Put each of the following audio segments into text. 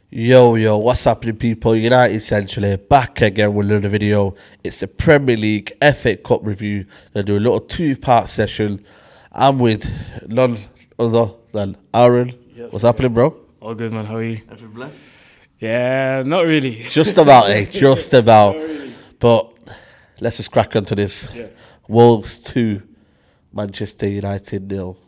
Yo, what's happening, people? United Essentially back again with another video. It's the Premier League FA Cup review. Gonna do a little two-part session. I'm with none other than Aaron. Yes, What's happening, bro? All good, man. How are you? Everything blessed? Yeah, not really. Just about, just about. Not really. But let's just crack onto this. Yeah. Wolves 2, Manchester United 0.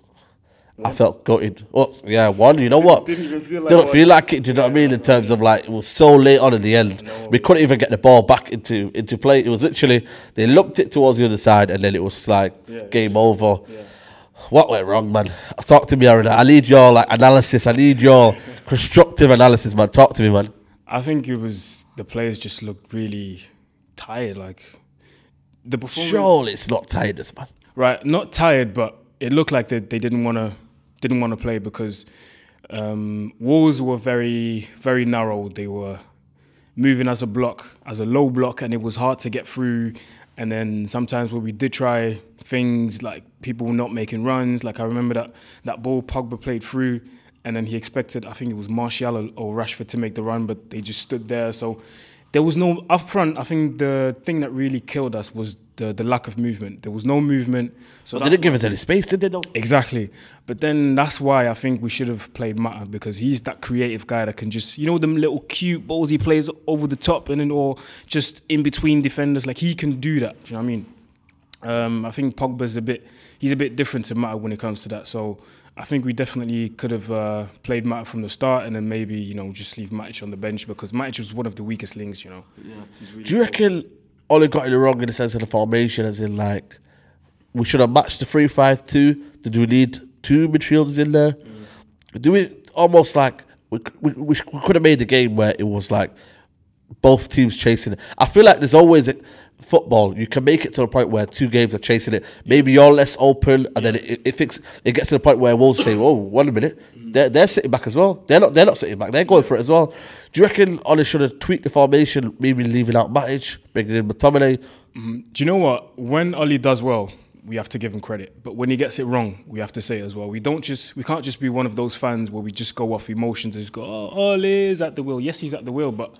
I felt gutted. Oh, yeah, one. You know what? Didn't even feel like Didn't feel like it. Do you know what I mean? In terms of like, it was so late on in the end, we couldn't even get the ball back into play. It was literally they looked it towards the other side, and then it was like game over. Yeah. What went wrong, man? Talk to me, Aaron. I need your analysis. I need your constructive analysis, man. Talk to me, man. I think it was the players just looked really tired. Like the performance. Surely it's not tiredness, man. Right, not tired, but it looked like they didn't want to play because Wolves were very, very narrow. They were moving as a block, as a low block, and it was hard to get through. And then sometimes when we did try things like people not making runs, like I remember that ball Pogba played through, and then he expected, I think it was Martial or Rashford to make the run, but they just stood there. So there was no up front. I think the thing that really killed us was the lack of movement. There was no movement. So They didn't give us any space, did they? Though? Exactly. But then that's why I think we should have played Mata, because he's that creative guy that can just, you know, them little cute balls he plays over the top and then or just in between defenders. Like he can do that. Do you know what I mean? I think Pogba's he's a bit different to Mata when it comes to that. So I think we definitely could have played Matic from the start and then maybe, you know, just leave Matic on the bench because Matic was one of the weakest links, you know. Yeah. Really Do you reckon Ole got it wrong in the sense of the formation, as in like we should have matched the 3-5-2? Did we need two midfielders in there? Do we almost like we could have made a game where it was like both teams chasing it? I feel like there's always football, you can make it to the point where two games are chasing it. Maybe you're less open, and then it gets to the point where Wolves say, "Oh, wait a minute, they're sitting back as well. They're not sitting back. They're going for it as well." Do you reckon Ole should have tweaked the formation, maybe leaving out Matic, bringing in McTominay? Do you know what? When Ole does well, we have to give him credit. But when he gets it wrong, we have to say it as well. We can't just be one of those fans where we just go off emotions and just go, "Oh, Ole is at the wheel." Yes, he's at the wheel, but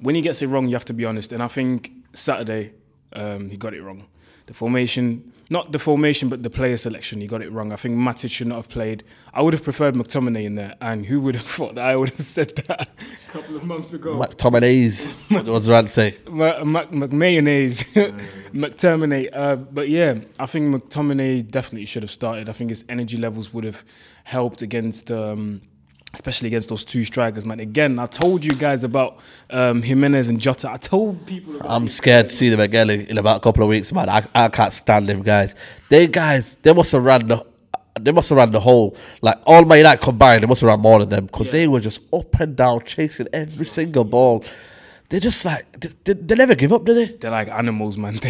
when he gets it wrong, you have to be honest. And I think Saturday, he got it wrong. The formation, not the formation, but the player selection, he got it wrong. I think Matic should not have played. I would have preferred McTominay in there, and who would have thought that I would have said that a couple of months ago? McTominay's. What does Rand say? McMayonnaise, McTominay. But yeah, I think McTominay definitely should have started. I think his energy levels would have helped against especially against those two strikers, man. Again, I told you guys about Jimenez and Jota. I told people about I'm scared to see them again in about a couple of weeks, man. I can't stand them guys. They must have ran the whole, like all Man United combined, they must have ran more than them because they were just up and down chasing every single ball. They're just like, they never give up, do they? They're like animals, man.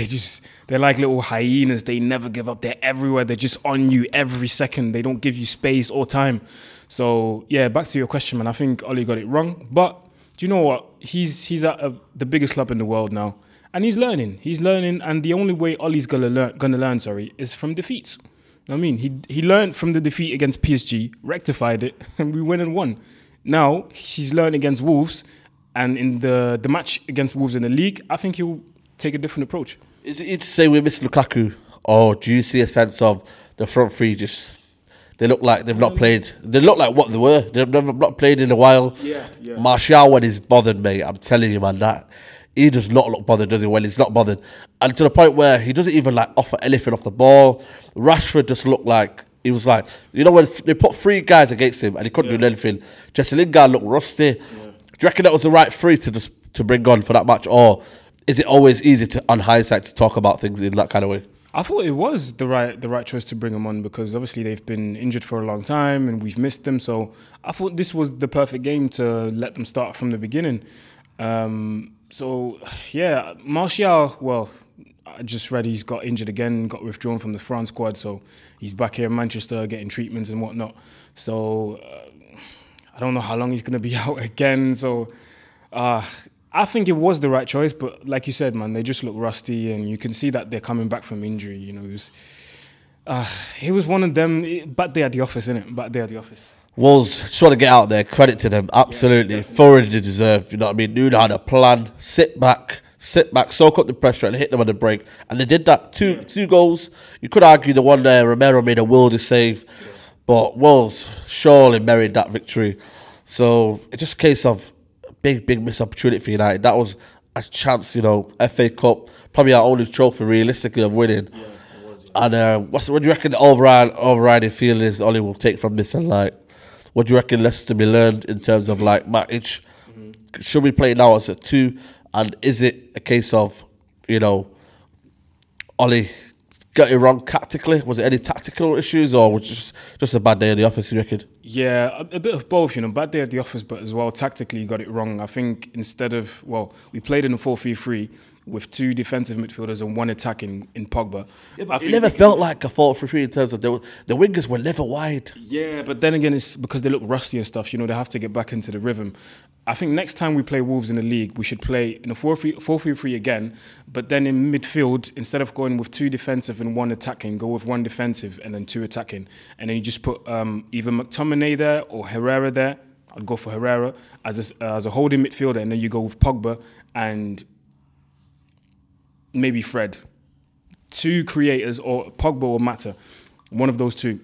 They're like little hyenas. They never give up. They're everywhere. They're just on you every second. They don't give you space or time. So, yeah, back to your question, man. I think Ole got it wrong. But do you know what? He's at the biggest club in the world now. And he's learning. He's learning. And the only way Ole's gonna learn, is from defeats. You know what I mean? He learned from the defeat against PSG, rectified it, and we went and won. Now, he's learned against Wolves. And in the match against Wolves in the league, I think he'll take a different approach. Is it to say we miss Lukaku? Or do you see a sense of the front three just... They look like they've not played. They look like what they were. They've never not played in a while. Yeah. Martial, when he's bothered, mate, I'm telling you, man, that he does not look bothered, does he? When he's not bothered, and to the point where he doesn't even like offer anything off the ball. Rashford just looked like he was like, you know, when they put three guys against him and he couldn't do anything. Jesse Lingard looked rusty. Do you reckon that was the right three to bring on for that match, or is it always easy to, on hindsight, to talk about things in that kind of way? I thought it was the right choice to bring them on because obviously they've been injured for a long time and we've missed them. So I thought this was the perfect game to let them start from the beginning. So yeah, Martial, well, I just read he's got injured again, got withdrawn from the France squad. So he's back here in Manchester getting treatments and whatnot. So I don't know how long he's going to be out again. So I think it was the right choice, but like you said, man, they just look rusty, and you can see that they're coming back from injury. You know, it was one of them. Bad day at the office, innit? Bad day at the office. Wolves, just want to get out there, credit to them, absolutely, thoroughly deserved, you know what I mean? Nuno had a plan, sit back, soak up the pressure and hit them on the break. And they did that, two goals. You could argue the one there, Romero made a worldy save, but Wolves surely merit that victory. So it's just a case of a big missed opportunity for United. That was a chance, you know, FA Cup, probably our only trophy realistically of winning. Yeah, it was, yeah. And what do you reckon the overriding feeling is Ollie will take from this, and like, what do you reckon lessons to be learned in terms of like Matic? Should we play now as a 2? And is it a case of, you know, Ollie got it wrong tactically? Was it any tactical issues, or was it just a bad day in the office, you reckon? Yeah, a bit of both, you know, bad day at the office, but as well, tactically you got it wrong. I think instead of, well, we played in a 4-3-3 with 2 defensive midfielders and 1 attacking in Pogba. Yeah, but it never felt like a 4-3-3 in terms of the wingers were never wide. Yeah, but then again, it's because they look rusty and stuff, you know, they have to get back into the rhythm. I think next time we play Wolves in the league, we should play in a 4-3-3 again, but then in midfield, instead of going with 2 defensive and 1 attacking, go with 1 defensive and then 2 attacking. And then you just put either McTominay there or Herrera there. I'd go for Herrera as a holding midfielder, and then you go with Pogba and maybe Fred. 2 creators, or Pogba or Mata. One of those 2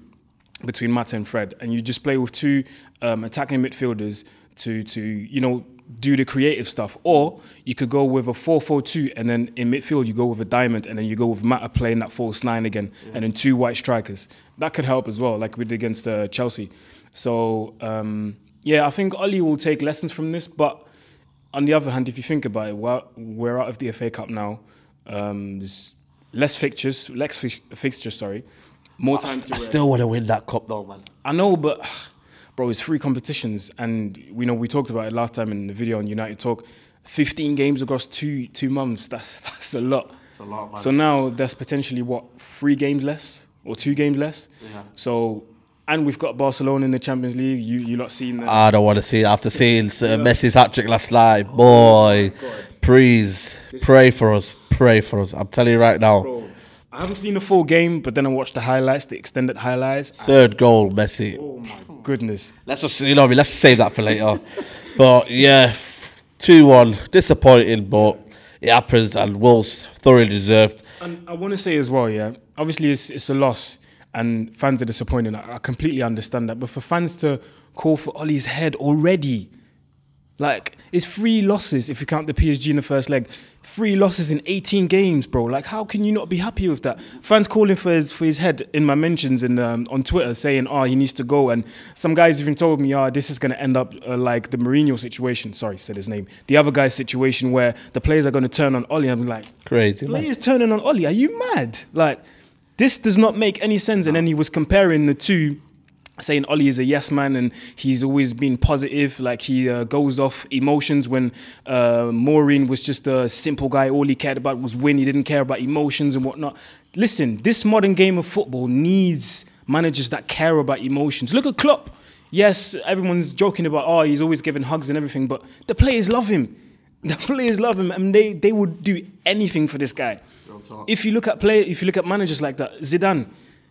between Mata and Fred. And you just play with 2 attacking midfielders to you know, do the creative stuff. Or you could go with a 4-4-2, and then in midfield you go with a diamond, and then you go with Mata playing that false 9 again, and then 2 white strikers. That could help as well, like we did against Chelsea. So yeah, I think Ollie will take lessons from this. But on the other hand, if you think about it, we're out of the FA Cup now. There's less fixtures, sorry. More time to rest. I still want to win that cup though, man. I know, but bro, it's 3 competitions, and we know we talked about it last time in the video on United Talk. 15 games across two months. That's a lot. It's a lot, man. So now there's potentially what, 3 games less or 2 games less. Yeah. So, and we've got Barcelona in the Champions League. You lot seen that? I don't want to see it after seeing Messi's hat-trick last night. Boy, please pray for us. Pray for us. I'm telling you right now. Bro, I haven't seen the full game, but then I watched the highlights, the extended highlights. 3rd goal, Messi. Oh my goodness. Let's just, you know what I mean, let's save that for later. But yeah, 2-1, disappointing, but it happens, and Wolves thoroughly deserved. And I want to say as well, yeah, obviously it's a loss and fans are disappointed. I completely understand that. But for fans to call for Ollie's head already, like, it's 3 losses if you count the PSG in the first leg. 3 losses in 18 games, bro. Like, how can you not be happy with that? Fans calling for his head in my mentions and on Twitter, saying, oh, he needs to go. And some guys even told me, this is going to end up like the Mourinho situation. Sorry, said his name. The other guy's situation where the players are going to turn on Ollie. I'm like, crazy. Players turning on Ollie? Are you mad? Like, this does not make any sense. And then he was comparing the 2, saying Ollie is a yes man and he's always been positive, like he goes off emotions, when Maureen was just a simple guy. All he cared about was win. He didn't care about emotions and whatnot. Listen, this modern game of football needs managers that care about emotions. Look at Klopp. Yes, everyone's joking about, oh, he's always giving hugs and everything, but the players love him. The players love him, and they would do anything for this guy. If you look at managers like that,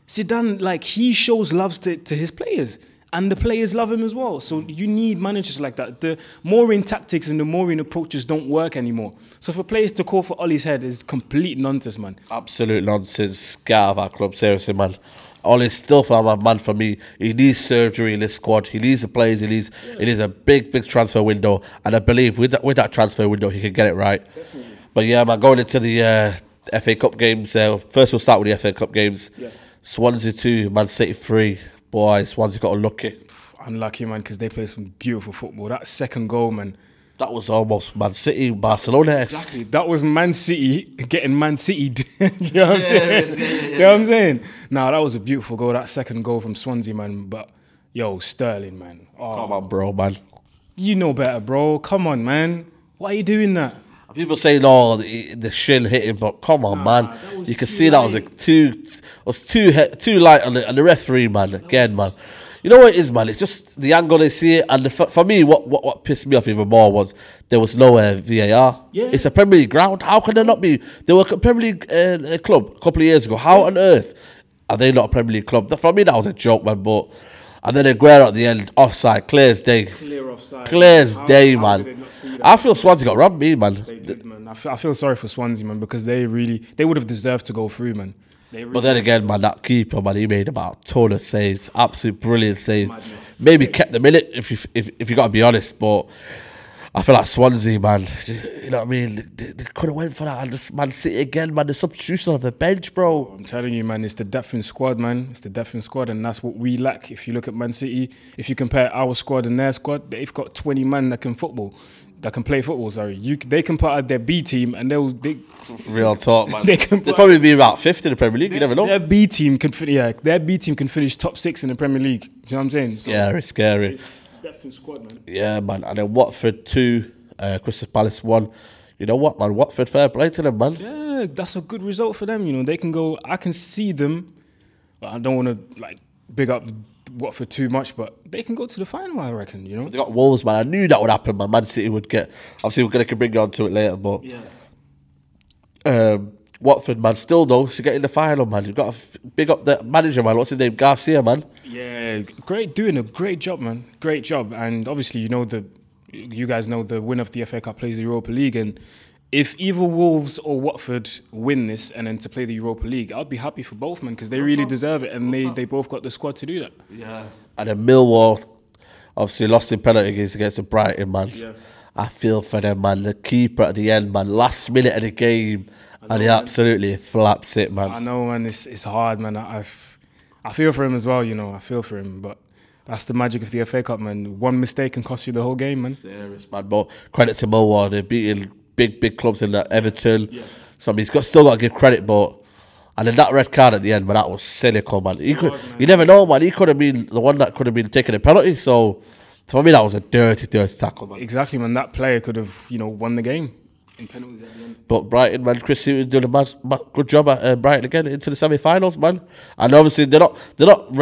Zidane, like, he shows love to his players, and the players love him as well. So you need managers like that. The Maureen tactics and the Maureen approaches don't work anymore. So for players to call for Ollie's head is complete nonsense, man. Absolute nonsense. Get out of our club, seriously, man. Ollie's still a man for me. He needs surgery in this squad. He needs the players. He needs a big transfer window, and I believe with that transfer window he can get it right. Definitely. But yeah, man, going into the FA Cup games. First, we'll start with the FA Cup games. Yeah. Swansea 2, Man City 3. Boy, Swansea got unlucky. Unlucky, man, because they play some beautiful football. That second goal, man. That was almost Man City, Barcelona. Exactly. That was Man City getting Man City. Do you know what I'm saying? Do you know what I'm saying? Nah, that was a beautiful goal. That second goal from Swansea, man. But, yo, Sterling, man. Oh, come on, bro, man. You know better, bro. Come on, man. Why are you doing that? People say, no, the shin hit him, but come on, man. You can see that was too light on the referee, man. Again, man. You know what it is, man? It's just the angle they see it, and for me, what pissed me off even more was there was no VAR. Yeah. It's a Premier League ground. How can there not be? They were a Premier League club a couple of years ago. How on earth are they not a Premier League club? For me, that was a joke, man. But And then Aguero at the end, offside, clear as day. Clear offside. Clear as day, How man. did they not see that? I feel Swansea got robbed, me, man. They did, man. I feel sorry for Swansea, man, because they would have deserved to go through, man. But then again, man, that keeper, man, he made about a ton of saves, absolute brilliant saves. Madness. Maybe kept them in it, if you got to be honest. But I feel like Swansea, man, you know what I mean? They could have went for that. And this Man City again, man, the substitution off the bench, bro. I'm telling you, man, it's the depth in squad, man. It's the depth in squad, and that's what we lack. If you look at Man City, if you compare our squad and their squad, they've got 20 men that can play football. Sorry, they can put out their B team, and they Real talk, man. They They'll probably be about fifth in the Premier League. You never know. Their B team can finish top 6 in the Premier League. Do you know what I'm saying? So Yeah, it's scary. it's depth in squad, man. Yeah, man. And then Watford 2, Crystal Palace 1. You know what, man? Watford, fair play to them, man. Yeah, that's a good result for them. You know, they can go. I can see them. I don't want to big up Watford too much, but they can go to the final, I reckon. You know, They got Wolves, man. I knew that would happen, man. Man City would get. Obviously, we're going to bring you on to it later, but Watford, man. Still though, to get in the final, man. You've got to big up the manager, man. What's his name? Garcia, man. yeah, doing a great job, man. Great job, and obviously, you guys know the winner of the FA Cup plays the Europa League, and if either Wolves or Watford win this and then to play the Europa League, I'd be happy for both, man, because they really deserve it, and they both got the squad to do that. Yeah. And then Millwall, obviously lost in penalty against the Brighton, man. Yeah. I feel for them, man. The keeper at the end, man. Last minute of the game, and he absolutely flaps it, man. I know, man. It's hard, man. I feel for him as well. You know, I feel for him, but that's the magic of the FA Cup, man. One mistake can cost you the whole game, man. Serious, man. But credit to Millwall. They're beating big clubs in that Everton. Yeah. So I mean, still got to give credit, but. And then that red card at the end, man, that was cynical, man. You never know, man. He could have been the one that could have been taking a penalty. So for me, that was a dirty tackle, man. Exactly, man. That player could have, won the game in penalties at the end. But Brighton, man, Chris Hughton's doing a good job at Brighton again into the semi-finals, man. And obviously they're not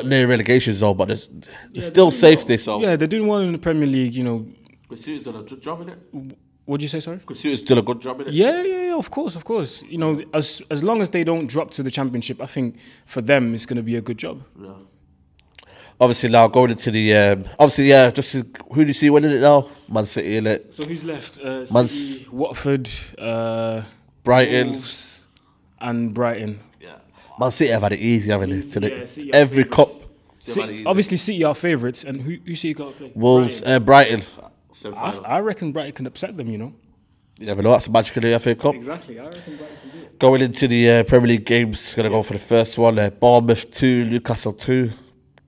near relegation zone, but they're still safety. So yeah, they're doing well in the Premier League. Chris Hughton's done a good job in it. What'd you say, sorry? Chris Hughton's done a good job in it. Yeah, of course. As long as they don't drop to the Championship, I think for them it's going to be a good job. Yeah. Obviously now going into the who do you see winning it now? Man City, innit? So who's left? City, Watford, Brighton, Wolves, and Brighton. Yeah. Man City have had it easy, haven't they? City Every cup. Obviously, City are favourites, and who City got to play? Wolves, Brighton. I reckon Brighton can upset them. You never know. That's the magic of the FA Cup. Exactly. I reckon Brighton can do it. Going into the Premier League games, gonna go for the first one. Bournemouth 2, Newcastle 2. Do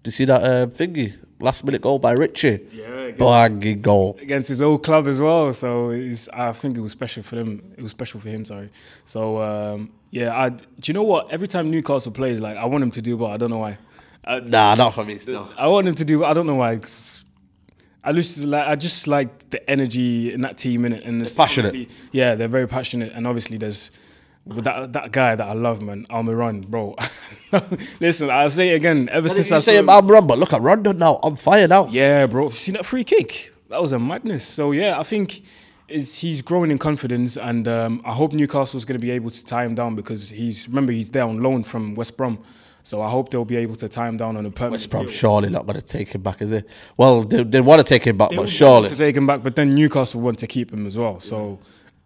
you see that thingy? Last minute goal by Richie. Yeah. Banging goal against his old club as well. So I think it was special for them. It was special for him. Sorry. So do you know what? Every time Newcastle plays, I want him to do well. I don't know why. Nah, not for me. Still, I want him to do. I don't know why. I just like the energy in that team, and it's passionate. Yeah, they're very passionate, and obviously there's that guy that I love, man, Almiron, bro. Listen, I'll say it again. Ever since I say Almiron, but look at Rondon now, on fire now. Yeah, bro. Have you seen that free kick? That was a madness. So yeah, I think he's growing in confidence, and I hope Newcastle's going to be able to tie him down because he's there on loan from West Brom. So I hope they'll be able to tie him down on a permanent West Brom surely not going to take him back, is it? Well, they want to take him back, but surely. To take him back, but then Newcastle want to keep him as well. So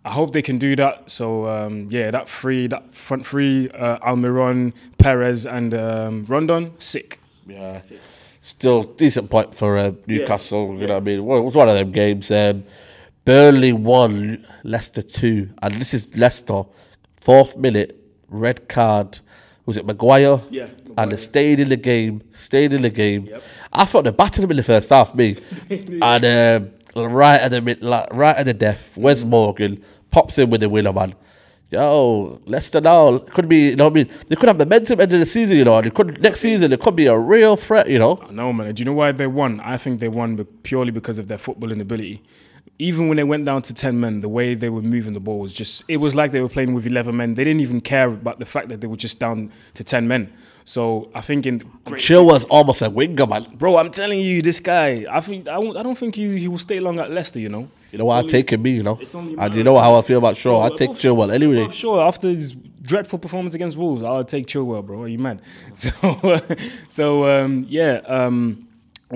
I hope they can do that. So that front three, Almiron, Perez, and Rondon, sick. Yeah, still decent point for Newcastle. You know what I mean? It was one of them games. Burnley 1, Leicester 2, and this is Leicester. 4th minute, red card. Was it Maguire? Yeah. And they stayed in the game. Yep. I thought they battered him in the first half, me. And right at the death, Wes Morgan pops in with the winner, man. Yo, Leicester now could be, you know what I mean? They could have momentum end of the season, you know. And next season, it could be a real threat, you know. I know, man. Do you know why they won? I think they won purely because of their footballing ability. Even when they went down to 10 men, the way they were moving the ball was it was like they were playing with 11 men. They didn't even care about the fact that they were just down to 10 men. So I think Chilwell's almost a winger, man. Bro, I'm telling you, this guy, I don't think he will stay long at Leicester, You know what? I'd take him, you know. And you know how I feel about Shaw. I'd take Chilwell anyway. Sure, after dreadful performance against Wolves. I'll take Chilwell, bro. Are you mad? What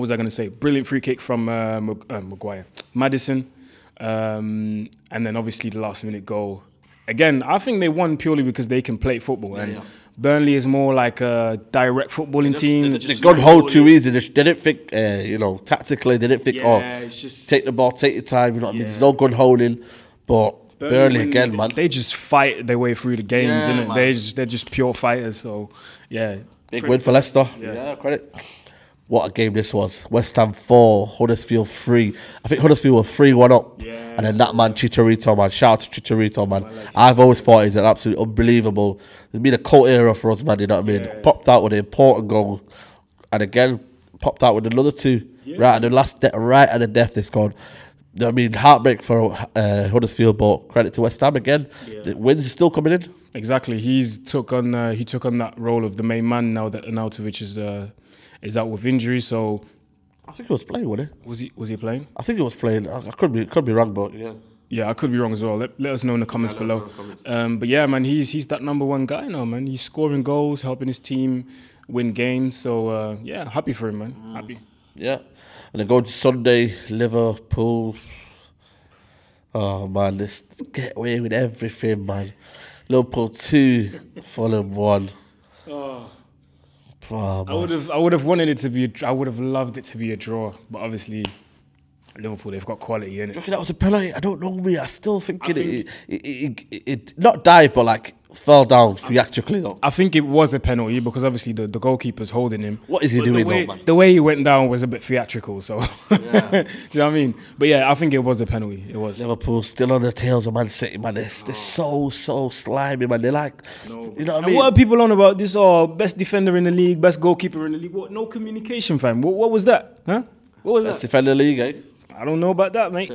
was I going to say? Brilliant free kick from Maguire. Maddison. And then obviously the last minute goal. Again, I think they won purely because they can play football. And Burnley is more like a direct footballing team. They got hold too easy. They didn't think, tactically, they didn't think, take the ball, take your time. You know what I mean? There's no gun holding. But Burnley again, man. They just fight their way through the games, innit? They're just pure fighters. So, yeah. Big win for Leicester. Yeah, credit. What a game this was. West Ham 4, Huddersfield 3. I think Huddersfield were 3-1 up. Yeah. And then that man, Chicharito, man. Shout out to Chicharito, man. I've always thought he's an absolutely unbelievable. There's been a cult era for us, man, you know what I mean? Popped out with an important goal. And again, popped out with another 2. Right at the last, right at the death they scored. I mean, heartbreak for Huddersfield, but credit to West Ham again. The wins are still coming in. Exactly. He took on that role of the main man now that Arnautovic is out with injury. So I think he was playing, wasn't he? Was he playing? I think he was playing. I could be wrong, but yeah. Yeah, I could be wrong as well. Let us know in the comments below. But yeah, man, he's that number one guy now, man. He's scoring goals, helping his team win games. So yeah, happy for him, man. Happy. Yeah. And then go to Sunday, Liverpool. Oh man, let's get away with everything, man. Liverpool 2, Fulham 1. Oh. Oh, I would have wanted it to be. I would have loved it to be a draw, but obviously, Liverpool, they've got quality in it. That was a penalty. I don't know me. I still think it not died, but like fell down theatrically though. I think it was a penalty because obviously the goalkeeper's holding him. What is he doing though, man? The way he went down was a bit theatrical. So, do you know what I mean? But yeah, I think it was a penalty. It was. Liverpool still on the tails of Man City, man. They're so slimy, man. They're like, you know what I mean? What are people on about this? Oh, best defender in the league, best goalkeeper in the league. What? No communication, fam. What was that? Huh? What was best that? defender in the league, eh? I don't know about that, mate.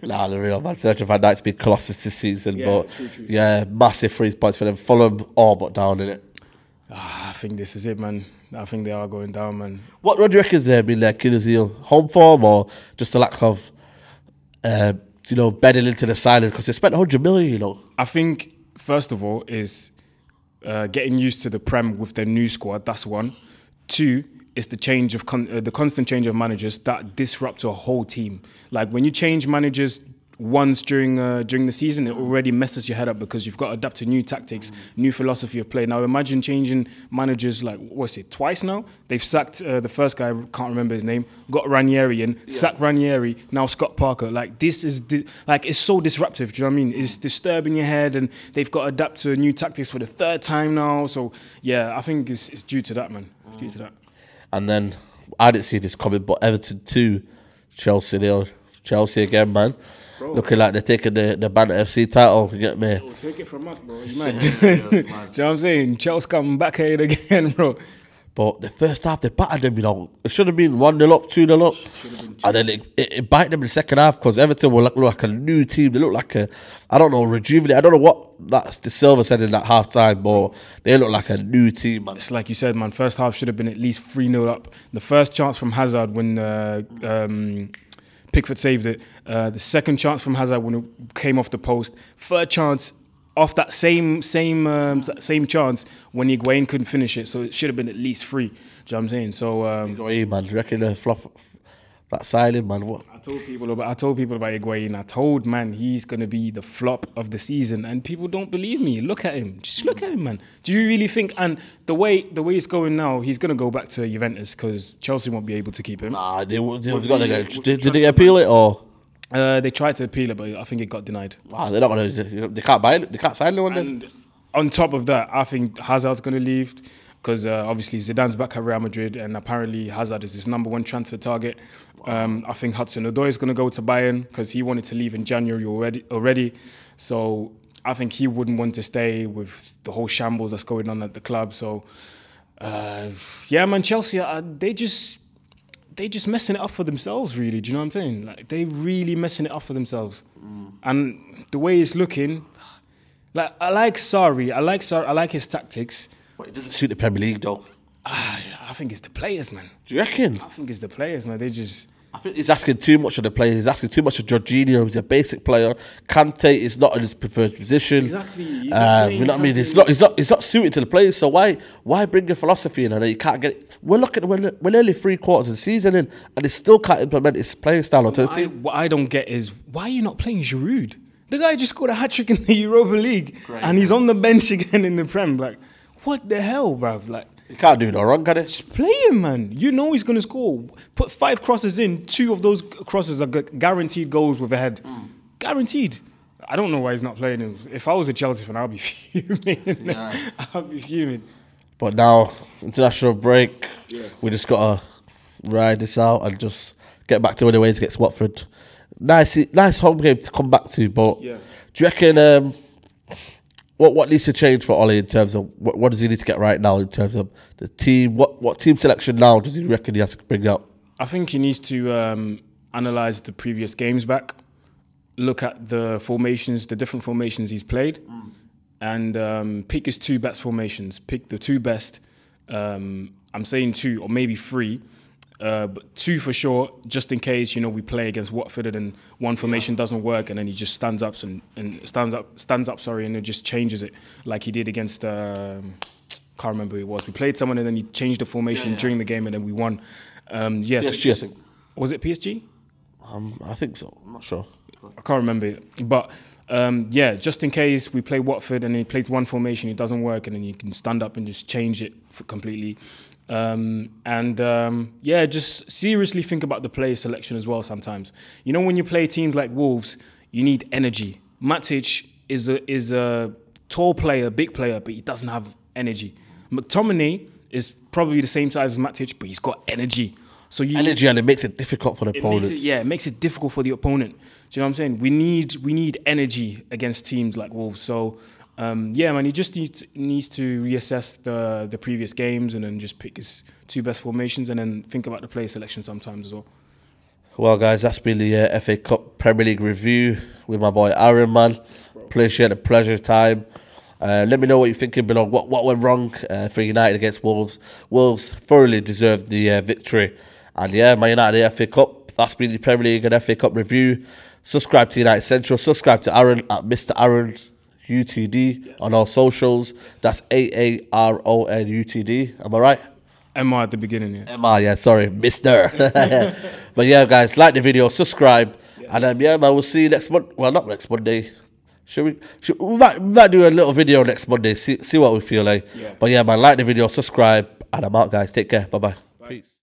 Nah, the real man. Virgil van Dijk's been colossus this season, but true. Yeah, massive 3 points for them. Fulham all but down in it. I think this is it, man. I think they are going down, man. What do you reckon has been their Achilles heel? Home form or just a lack of, bedding into the silence? Because they spent 100 million, you know. I think first of all is getting used to the Prem with their new squad. That's one. 2. It's the change of the constant change of managers that disrupts a whole team. Like when you change managers once during the season, it already messes your head up because you've got to adapt to new tactics, new philosophy of play. Now imagine changing managers twice now. They've sacked the first guy, I can't remember his name, got Ranieri in, sacked Ranieri, now Scott Parker. Like this is it's so disruptive. Do you know what I mean? It's disturbing your head, and they've got to adapt to new tactics for the 3rd time now. So yeah, I think it's due to that, man. It's due to that. And then, I didn't see this coming, but Everton 2, Chelsea 0. Chelsea again, man. Bro. Looking like they're taking the Banner FC title. You get me? Bro, take it from us, bro. You mad? Do you know what I'm saying? Chelsea coming back here again, bro. But the first half, they battered them, you know. It should have been 1-0 up, 2-0 up. And then it bite them in the second half because Everton will look like a new team. They look like rejuvenated. I don't know what De Silva said in that half time, but they look like a new team, man. It's like you said, man. First half should have been at least 3-0 up. The first chance from Hazard when Pickford saved it. The second chance from Hazard when it came off the post. Third chance off that same chance when Higuain couldn't finish it, so it should have been at least 3. Do you know what I'm saying? So Higuain, man, do you reckon the flop that signing, man? What? I told people about Higuain. I told man he's gonna be the flop of the season, and people don't believe me. Look at him, just look at him, man. Do you really think? And the way it's going now, he's gonna go back to Juventus because Chelsea won't be able to keep him. Nah, they've got to go. Did they appeal it or? They tried to appeal it, but I think it got denied. Wow, they're not gonna. They can't buy it. They can't sign anyone. And on top of that, I think Hazard's gonna leave because obviously Zidane's back at Real Madrid, and apparently Hazard is his #1 transfer target. I think Hudson-Odoi is gonna go to Bayern because he wanted to leave in January already. So I think he wouldn't want to stay with the whole shambles that's going on at the club. So yeah, man, Chelsea, they just messing it up for themselves, really. Do you know what I'm saying? Like, they really messing it up for themselves. And the way it's looking, like, I like Sarri. I like his tactics. But it doesn't suit the Premier League, though. I think it's the players, man. Do you reckon? I think it's the players, man. They just... I think he's asking too much of the players. He's asking too much of Jorginho. He's a basic player. Kante is not in his preferred position. Exactly. You know what I mean? He's not suited to the players. So why bring a philosophy in and you can't get it? We're nearly 3/4 of the season in, and he still can't implement his playing style onto the team. What I don't get is why are you not playing Giroud? The guy just scored a hat-trick in the Europa League, and he's on the bench again in the Prem. Like, what the hell, bruv? Like, You can't do no wrong, can it? just play him, man. You know he's going to score. Put 5 crosses in. 2 of those crosses are guaranteed goals with a head. Guaranteed. I don't know why he's not playing him. If I was a Chelsea fan, I'd be fuming. Yeah. I'd be fuming. But now, international break, we just got to ride this out and just get back to winning ways against Watford. Nice home game to come back to, but do you reckon... What needs to change for Ollie in terms of what does he need to get right now in terms of the team? What team selection now does he reckon he has to bring up? I think he needs to analyse the previous games back, look at the formations, the different formations he's played, and pick his 2 best formations. Pick the 2 best. I'm saying 2 or maybe 3. But 2 for sure, just in case we play against Watford and one formation doesn't work, and then he just stands up and it just changes it like he did against can't remember who it was. We played someone and then he changed the formation during the game and then we won. Yes, PSG, I think. Was it PSG? I think so. I'm not sure. I can't remember it, but just in case we play Watford and he plays one formation, it doesn't work, and then you can stand up and just change it completely. Just seriously think about the player selection as well sometimes. When you play teams like Wolves, you need energy. Matic is a tall player, big player, but he doesn't have energy. McTominay is probably the same size as Matic, but he's got energy. So energy, and it makes it difficult for the opponents. It makes it difficult for the opponent. Do you know what I'm saying? We need energy against teams like Wolves. So he just needs to reassess the previous games and then just pick his 2 best formations and then think about the player selection sometimes as well. Well, guys, that's been the FA Cup Premier League review with my boy Aaron, man. Appreciate the pleasure time. Let me know what you're thinking below. What went wrong for United against Wolves? Wolves thoroughly deserved the victory. And Man United FA Cup. That's been the Premier League and FA Cup review. Subscribe to United Central. Subscribe to Aaron at Mr. Aaron UTD on all socials. That's AARON UTD. Am I right? MR at the beginning, yeah. MR, yeah, sorry, Mr. But yeah, guys, like the video, subscribe, and man, we'll see you next month. Well, not next Monday. We might do a little video next Monday. See what we feel like. Yeah. But yeah, man, like the video, subscribe, and I'm out, guys. Take care. Bye. Peace.